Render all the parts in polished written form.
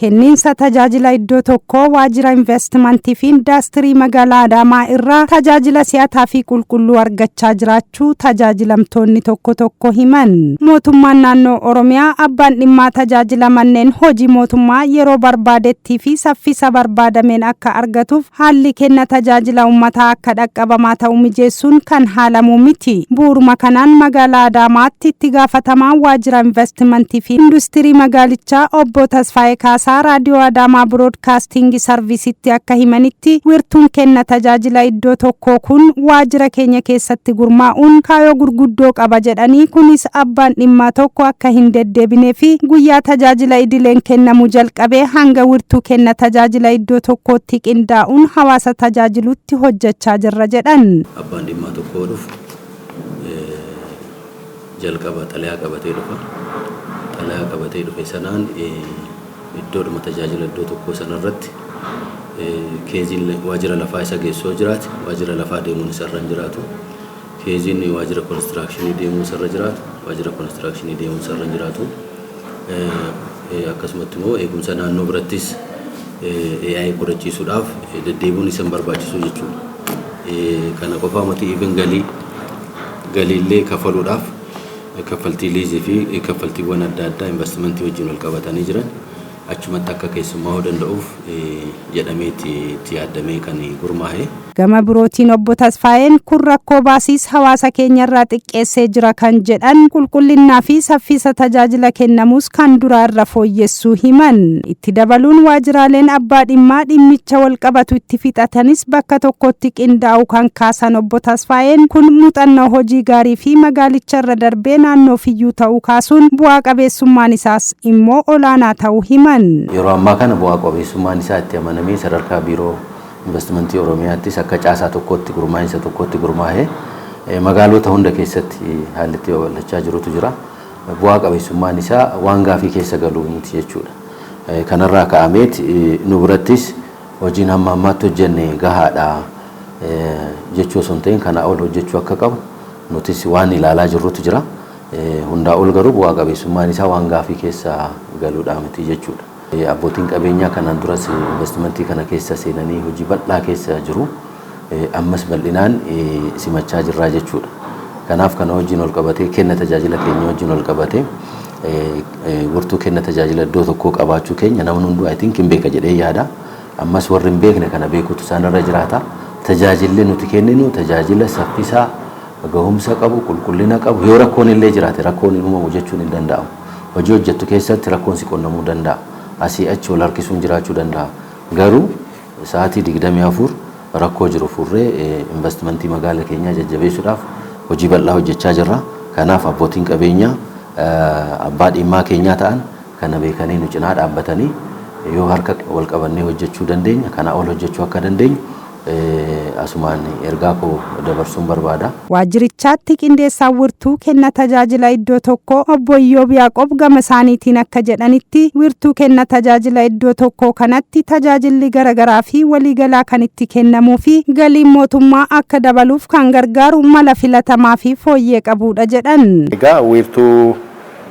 kenniinsa tajaajila iddoo tokkoo waajjira investimentii fi indaastirii magaalaa Adaamaa irraa tajaajila si'ataa fi qulqulluu argachaa jiraachuu tajaajilamtoonni tokko himan. Mootummaan naannoo Oromiyaa abbaan dhimmaa tajaajila manneen hojii mootummaa yeroo barbaadetti fi saffisa barbaadameen akka argatuuf haalli kenna tajaajila uummataa akka dhaqqabamaa ta'u mijeessuun kan haalamu miti. Bu'uuruma kanaan magaalaa Adaamaatti itti gaafatamaan waajjira investimentii fi industirii magaalichaa obbo Tasfaayee Kaasaa raadiyoo Adaamaa Broadcasting Service'itti akka himanitti wiirtuun kenna tajaajila iddoo tokkoo kun waajjira keenya keessatti gurmaa'uun kaayoo gurguddoo qaba jedhanii kunis abbaan dhimmaa tokko akka hin deddeebinee fi guyyaa tajaajila idileen kennamu jalqabee hanga wiirtuu kenna tajaajila iddoo tokkootti qindaa'uun hawaasa tajaajilutti hojjechaa jirra jedhan. Abbaan dhimmaa tokko dhufu jalqaba xalayaa qabatee dhufe sanaan iddoodhuma tajaajila iddoo tokkoo sanarratti keeziin waajjira lafaa isa geessoo jiraate waajjira lafaa deemuun isarra hin jiraatu. Keeziin waajjira konistirakshinii deemuun isarra jiraatu waajjira konistirakshinii deemuun isarra hin jiraatu. Akkasumatti immoo eegumsa naannoo birattis AI qorachiisuudhaaf deddeebiin isa barbaachisu jechuudha. Kana qofaa miti even galiillee kafaluudhaaf kaffaltii liizii fi kaffaltiiwwan adda addaa investimentii wajjin wal qabatanii jiran achumatti akka keessummaa'uu danda'uuf jedhameetti itti yaadamee kan gurmaa'e. Gama birootiin obbo Tasfaayeen kun rakkoo baasiis hawaasa keenyarraa xiqqeessee jira kan jedhan qulqullinnaa fi saffisa tajaajila kennamus kan duraa irra fooyyessuu himan. Itti dabaluun waajjiraaleen abbaa dhimmaa dhimmicha wal qabatu itti fixatanis bakka tokkotti qindaa'u kan kaasan obbo Tasfaayeen kun muuxannoo hojii gaarii fi magaalicharra darbee naannoo fiyyuu ta'uu kaasuun bu'aa qabeessummaan isaas immoo olaanaa ta'uu himan. Yeroo ammaa kana bu'aa qabeessummaan isaa itti amanamee sadarkaa biiroo investimentii Oromiyaattis akka caasaa tokkotti gurmaa'insa tokkotti gurmaa'ee magaalota hunda keessatti haalli itti babal'achaa jirutu jira. Bu'aa qabeessummaan isaa waan gaafii keessa galuu miti jechuudha. Kanarraa ka'ameet nu birattis hojiin hamma ammaatti hojjenne gahaadha jechuu osoo hin ta'in kana ol hojjechuu akka qabu nutis waan ilaalaa jirrutu jira. Hundaa ol garuu bu'aa qabeessummaan isaa waan gaafii keessa galuudha miti jechuudha. Abbootiin qabeenyaa kanaan duras investimentii kana keessa seenanii hojii bal'aa keessa jiru ammas bal'inaan simachaa jirraa jechuudha. Kanaaf kana wajjin ol qabatee kenna tajaajila keenya wajjin ol qabatee wiirtuu kenna tajaajila iddoo tokkoo qabaachuu keenya namni hunduu I think hin beeka jedhee yaada. Ammas warri hin beekne kana beekuutu isaanirra jiraata. Tajaajilli nuti kenninu tajaajila saffisaa gahumsa qabu qulqullina qabu yoo rakkoon illee jiraate rakkoon uumamu jechuun hin danda'amu. Hojii hojjettu keessatti rakkoon si qunnamuu danda'a. Asii achi wal harkisuun jiraachuu danda'a. Garuu sa'aatii 24 rakkoo jiru furree investimentii magaalaa keenyaa jajjabeessuudhaaf hojii bal'aa hojjechaa jirra. Kanaaf abbootiin qabeenyaa abbaa dhimmaa keenyaa ta'an kana beekanii nu cinaa dhaabbatanii yoo harka wal qabannee hojjechuu dandeenya kana ol hojjechuu akka dandeenyu asumaan ergaa koo dabarsuun barbaada. Waajjirichaatti qindeessaa wiirtuu kenna tajaajila iddoo tokkoo obbo Iyyoob Yaaqoob gama isaaniitiin akka jedhanitti wiirtuu kenna tajaajila iddoo tokkoo kanatti tajaajilli garaagaraa fi waliigalaa kan itti kennamuu fi galiin mootummaa akka dabaluuf kan gargaaru mala filatamaa fi fooyyee qabudha jedhan. Egaa wiirtuu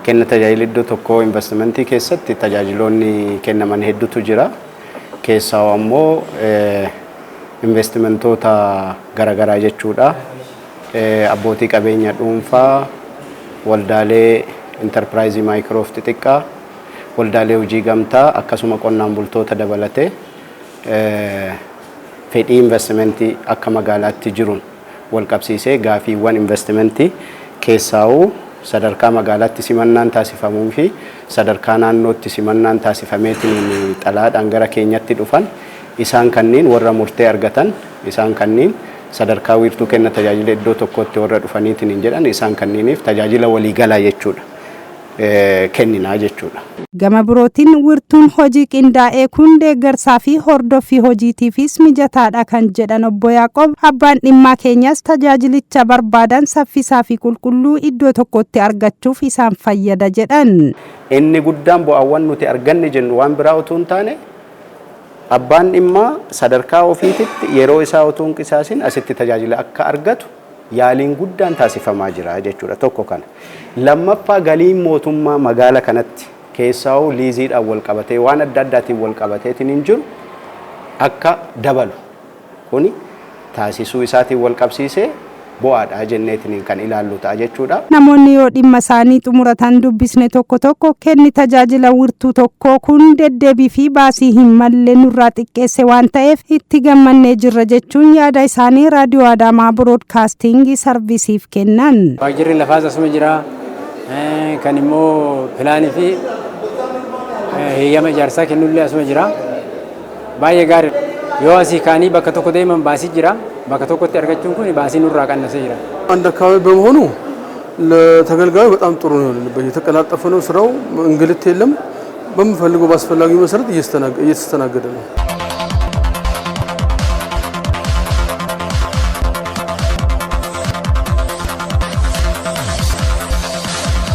kenna tajaajila iddoo tokkoo investimentii keessatti tajaajiloonni kennaman hedduutu jira. Keessaa ammoo investimentoota garaagaraa jechuudha. Abbootii qabeenya dhuunfaa, waldaalee enterpiraayizii maayikiroof xixiqqaa, waldaalee hojii gamtaa akkasuma qonnaan bultoota dabalatee fedhii investimentii akka magaalaatti jiruun wal qabsiisee gaafiiwwan investimentii keessaa'uu sadarkaa magaalaatti simannaan taasifamuu fi sadarkaa naannootti simannaan taasifameetiin xalaadhaan gara keenyatti dhufan isaan kanneen warra murtee argatan isaan kanneen sadarkaa wiirtuu kenna tajaajila iddoo tokkotti warra dhufaniitiin jedhan isaan kanneeniif tajaajila waliigalaa jechuudha kenninaa jechuudha. Gama birootiin wiirtuun hojii qindaa'ee kun deeggarsaa fi hordoffii hojiitiifis mijataadha kan jedhan obbo Yaaqoob abbaan dhimmaa keenyas tajaajilicha barbaadan saffisaa fi qulqulluu iddoo tokkotti argachuuf isaan fayyada jedhan. Inni guddaan bu'aawwan nuti arganne jennu waan biraa utuu hin taane abbaan dhimmaa sadarkaa ofiititti yeroo isaa utuu hin qisaasin asitti tajaajila akka argatu yaaliin guddaan taasifamaa jira jechuudha tokko kana. Lammaffaa galiin mootummaa magaala kanatti keessaa'u liiziidhaan wal qabatee waan adda addaatiin wal qabateetiin hin jiru akka dabalu kuni taasisuu isaatiin wal qabsiisee bu'aadha jenneetiin kan ilaallu ta'a jechuudha. Namoonni yoo dhimma isaanii xumuratan dubbisne tokko kenni tajaajila wirtuu tokko kun deddeebii fi baasii hin malle nurraa xiqqeesse waan ta'eef itti gammannee jirra jechuun yaada isaanii raadiyoo Adaamaa Broadcasting Serviceef kennan. Waajjirri lafaas asuma jira. Kan immoo pilaanii fi heeyyama ijaarsaa kennullee asuma jira. Baay'ee gaarii. Yoo asii kaanii bakka tokko deeman baasii jira. Bakka tokkotti argachuun kun baasii nurraa qannasee jira. አንድ አካባቢ በመሆኑ ለተገልጋዩ በጣም ጥሩ ነው። የተቀላጠፈ ነው ስራው፣ እንግልት የለም። በመፈልገው ባስፈላጊው መሰረት እየተስተናገደ ነው።